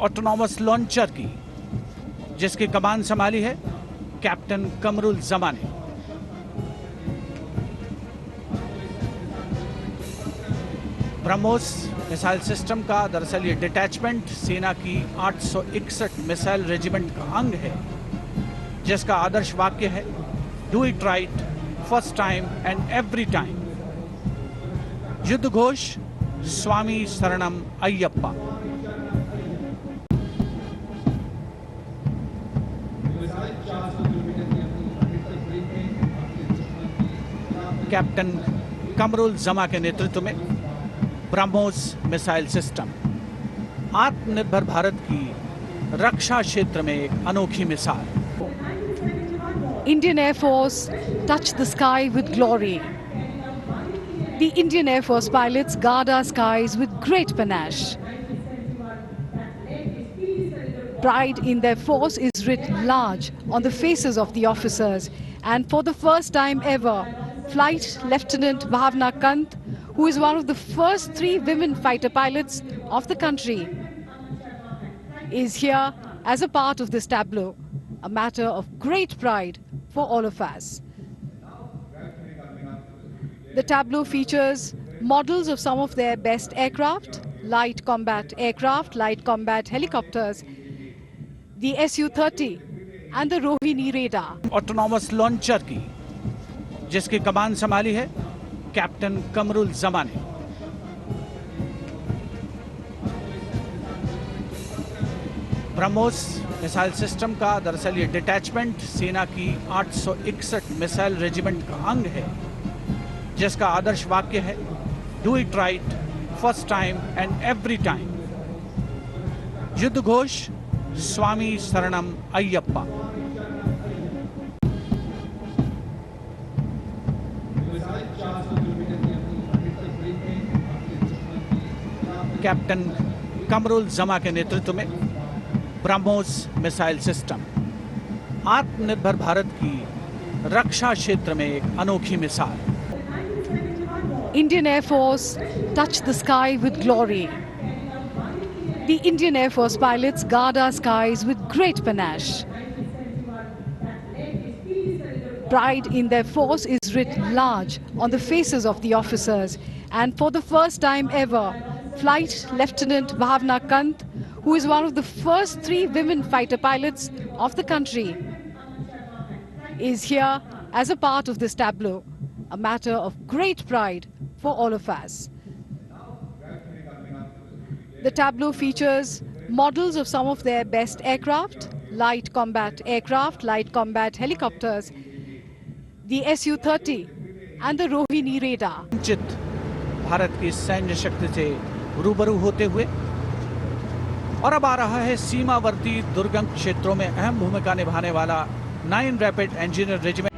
Autonomous launcher की, जिसकी कमान संभाली है कैप्टन कमरुल जमा ने। ब्रह्मोस मिसाइल सिस्टम का दरअसल ये डिटैचमेंट सेना की 861 मिसाइल रेजिमेंट का अंग है, जिसका आदर्श वाक्य है do it right first time and every time. युद्ध घोष स्वामी शरणम अय्यप्पा। कैप्टन कमरुल जमा के नेतृत्व में ब्रह्मोस मिसाइल सिस्टम आत्मनिर्भर भारत की रक्षा क्षेत्र में एक अनोखी मिसाल। Indian Air Force touched the sky with glory. The Indian Air Force pilots guard our skies with great panache. Pride in their force is writ large on the faces of the officers, and for the first time ever, Flight Lieutenant Bhavna Kant, who is one of the first 3 women fighter pilots of the country, is here as a part of this tableau, a matter of great pride for all of us. The tableau features models of some of their best aircraft, light combat helicopters, the Su-30 and the Rohini radar. Autonomous launcher की, जिसकी कमान संभाली है captain Qamrul जमा ने। BrahMos missile system का दरअसल ये detachment सेना की 861 मिसाइल रेजिमेंट का अंग है, जिसका आदर्श वाक्य है do it right first time and every time. युद्ध घोष स्वामी शरणम अय्यप्पा। कैप्टन कमरुल जमा के नेतृत्व में ब्रह्मोस मिसाइल सिस्टम आत्मनिर्भर भारत की रक्षा क्षेत्र में एक अनोखी मिसाल। Indian Air Force touched the sky with glory. The Indian Air Force pilots guard our skies with great panache. Pride in their force is writ large on the faces of the officers, and for the first time ever, Flight Lieutenant Bhavna Kant, who is one of the first 3 women fighter pilots of the country, is here as a part of this tableau, a matter of great pride for all of us. The tableau features models of some of their best aircraft, light combat helicopters, the Su-30 and the Rohini radar. चित भारत की सैन्य शक्ति से रूबरू होते हुए और अब आ रहा है सीमावर्ती दुर्गम क्षेत्रों में अहम भूमिका निभाने वाला 9 रैपिड इंजीनियर रेजिमेंट।